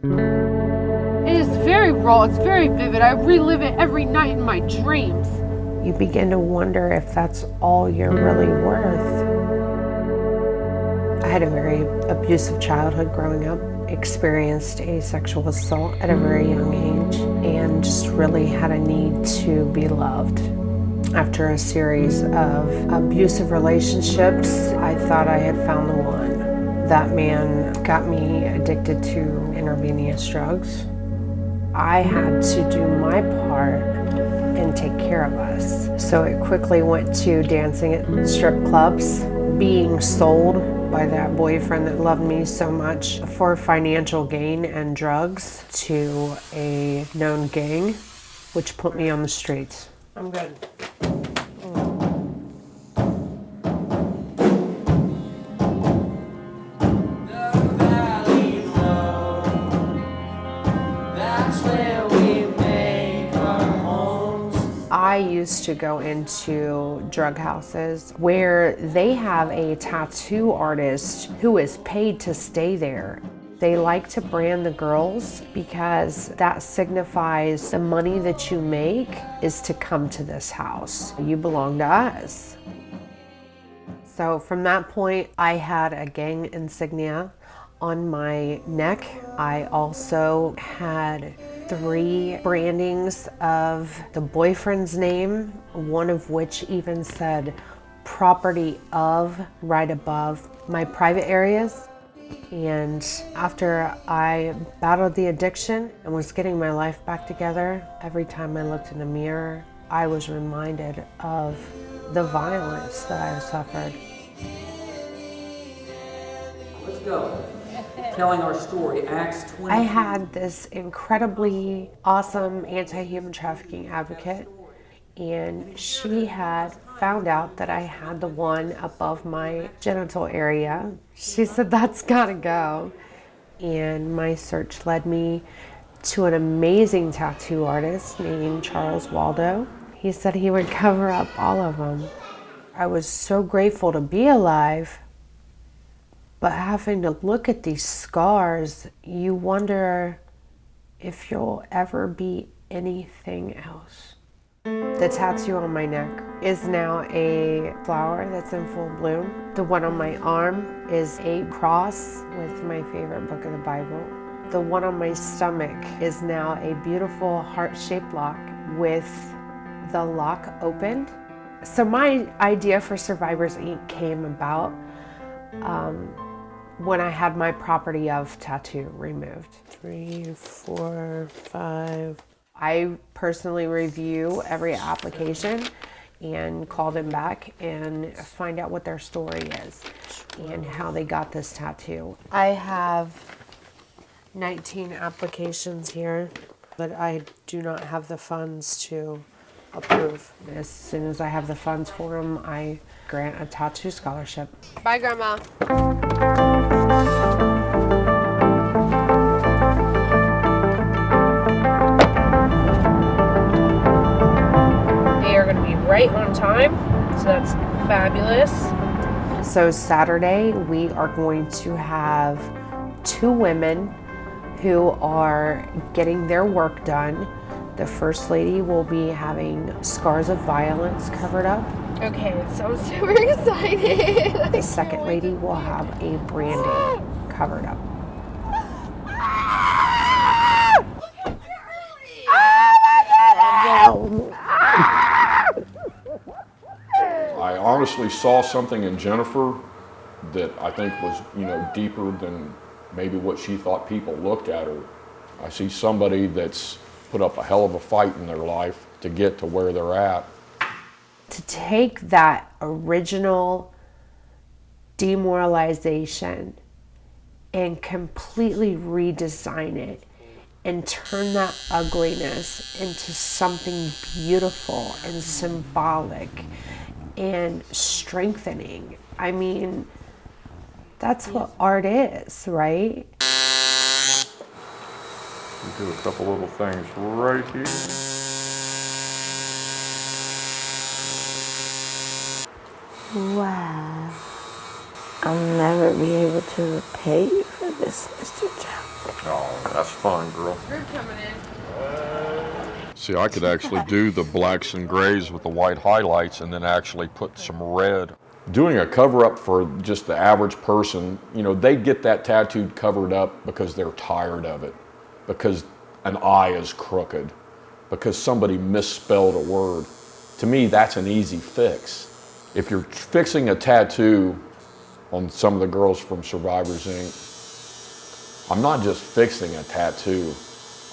It is very raw, it's very vivid. I relive it every night in my dreams. You begin to wonder if that's all you're really worth. I had a very abusive childhood growing up, experienced a sexual assault at a very young age, and just really had a need to be loved. After a series of abusive relationships, I thought I had found the one. That man got me addicted to intravenous drugs. I had to do my part and take care of us. So it quickly went to dancing at strip clubs, being sold by that boyfriend that loved me so much for financial gain and drugs, to a known gang, which put me on the streets. I'm good. I used to go into drug houses where they have a tattoo artist who is paid to stay there. They like to brand the girls because that signifies the money that you make is to come to this house. You belong to us. So from that point, I had a gang insignia on my neck. I also had 3 brandings of the boyfriend's name, one of which even said property of right above my private areas. And after I battled the addiction and was getting my life back together, every time I looked in the mirror, I was reminded of the violence that I have suffered. Let's go. Telling our story, Acts 20. I had this incredibly awesome anti-human trafficking advocate, and she had found out that I had the one above my genital area. She said, that's gotta go. And my search led me to an amazing tattoo artist named Charles Waldo. He said he would cover up all of them. I was so grateful to be alive. But having to look at these scars, you wonder if you'll ever be anything else. The tattoo on my neck is now a flower that's in full bloom. The one on my arm is a cross with my favorite book of the Bible. The one on my stomach is now a beautiful heart-shaped lock with the lock opened. So my idea for Survivors Inc. came about when I had my property of tattoo removed. 3, 4, 5. I personally review every application and call them back and find out what their story is and how they got this tattoo. I have 19 applications here, but I do not have the funds to approve. As soon as I have the funds for them, I grant a tattoo scholarship. Bye, Grandma. They are going to be right on time, so that's fabulous. So Saturday, we are going to have 2 women who are getting their work done. The first lady will be having scars of violence covered up. Okay, so I'm super excited. The second lady will have a branding covered up. I honestly saw something in Jennifer that I think was, deeper than maybe what she thought people looked at her. I see somebody that's put up a hell of a fight in their life to get to where they're at. To take that original demoralization and completely redesign it and turn that ugliness into something beautiful and symbolic and strengthening. I mean, that's what art is, right? We do a couple little things right here. Wow. I'll never be able to repay you for this, Mr. Jones. Oh, that's fun, girl. Fruit coming in. See, I could actually do the blacks and grays with the white highlights and then actually put some red. Doing a cover-up for just the average person, you know, they get that tattooed covered up because they're tired of it, because an eye is crooked, because somebody misspelled a word. To me, that's an easy fix. If you're fixing a tattoo on some of the girls from Survivors Inc., I'm not just fixing a tattoo.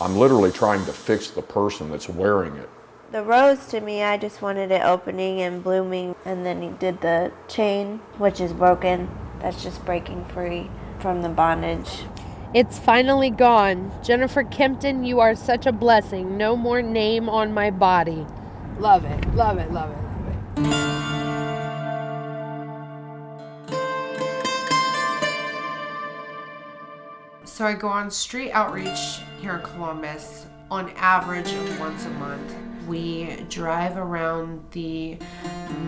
I'm literally trying to fix the person that's wearing it. The rose, to me, I just wanted it opening and blooming, and then he did the chain, which is broken. That's just breaking free from the bondage. It's finally gone. Jennifer Kempton, you are such a blessing. No more name on my body. Love it, love it, love it, love it. So I go on street outreach here in Columbus on average of once a month. We drive around the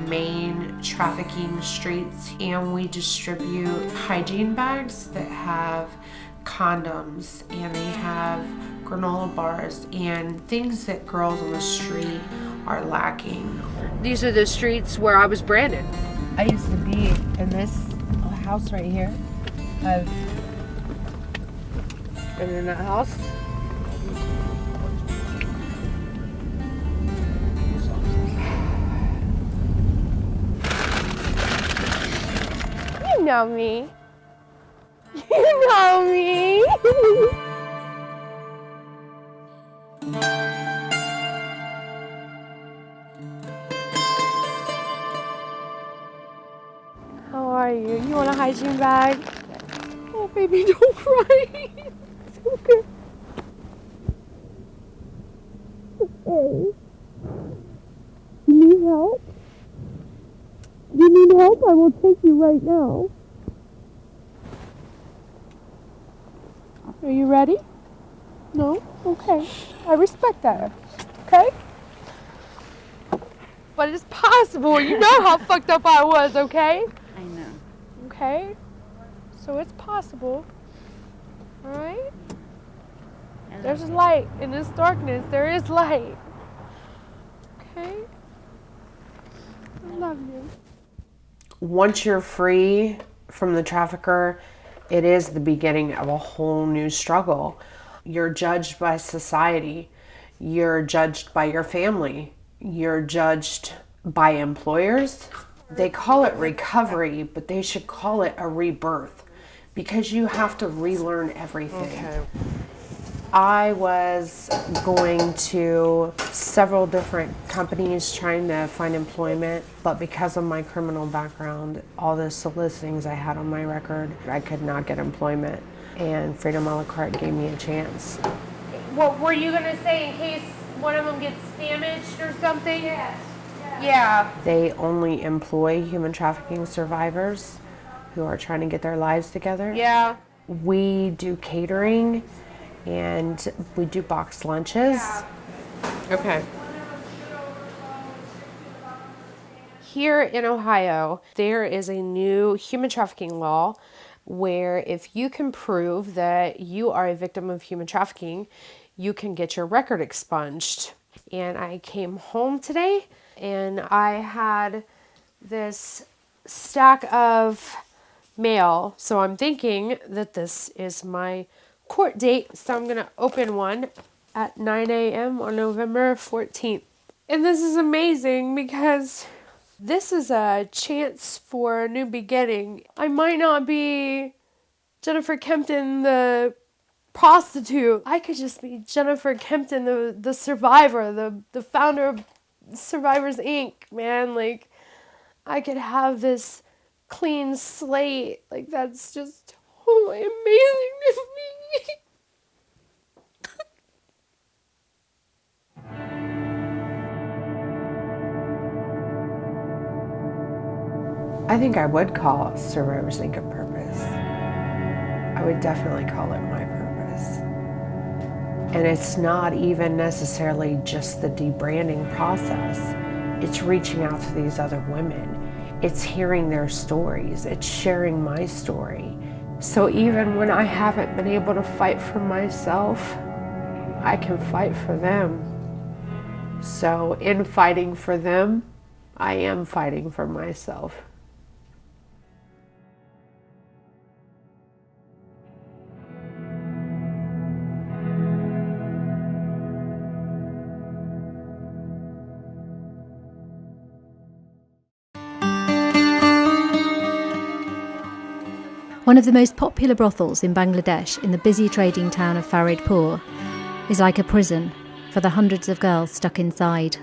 main trafficking streets and we distribute hygiene bags that have condoms, and they have granola bars and things that girls on the street are lacking. These are the streets where I was branded. I used to be in this house right here. I've been in that house. You know me. You know me. How are you? You want a hygiene bag? Oh, baby, don't cry. It's okay. Okay. You need help? You need help? I will take you right now. Are you ready? No? Okay. I respect that. Okay? But it's possible. You know how fucked up I was, okay? I know. Okay? So it's possible. Alright? There's light in this darkness. There is light. Okay? I love you. Once you're free from the trafficker, it is the beginning of a whole new struggle. You're judged by society. You're judged by your family. You're judged by employers. They call it recovery, but they should call it a rebirth because you have to relearn everything. Okay. I was going to several different companies trying to find employment, but because of my criminal background, all the solicitings I had on my record, I could not get employment. And Freedom a la carte gave me a chance. What were you going to say in case one of them gets damaged or something? Yes. Yeah. They only employ human trafficking survivors who are trying to get their lives together. Yeah. We do catering and we do boxed lunches. Yeah. Okay. Here in Ohio, there is a new human trafficking law where if you can prove that you are a victim of human trafficking, you can get your record expunged. And I came home today and I had this stack of mail. So I'm thinking that this is my court date. So I'm going to open one at 9 a.m. on November 14th. And this is amazing because this is a chance for a new beginning. I might not be Jennifer Kempton, the prostitute. I could just be Jennifer Kempton, the survivor, the founder of Survivors Inc., man. Like, I could have this clean slate. Like, that's just totally amazing to me. I think I would call Survivors Inc. a purpose. I would definitely call it my purpose. And it's not even necessarily just the debranding process. It's reaching out to these other women. It's hearing their stories. It's sharing my story. So even when I haven't been able to fight for myself, I can fight for them. So in fighting for them, I am fighting for myself. One of the most popular brothels in Bangladesh, in the busy trading town of Faridpur, is like a prison for the hundreds of girls stuck inside.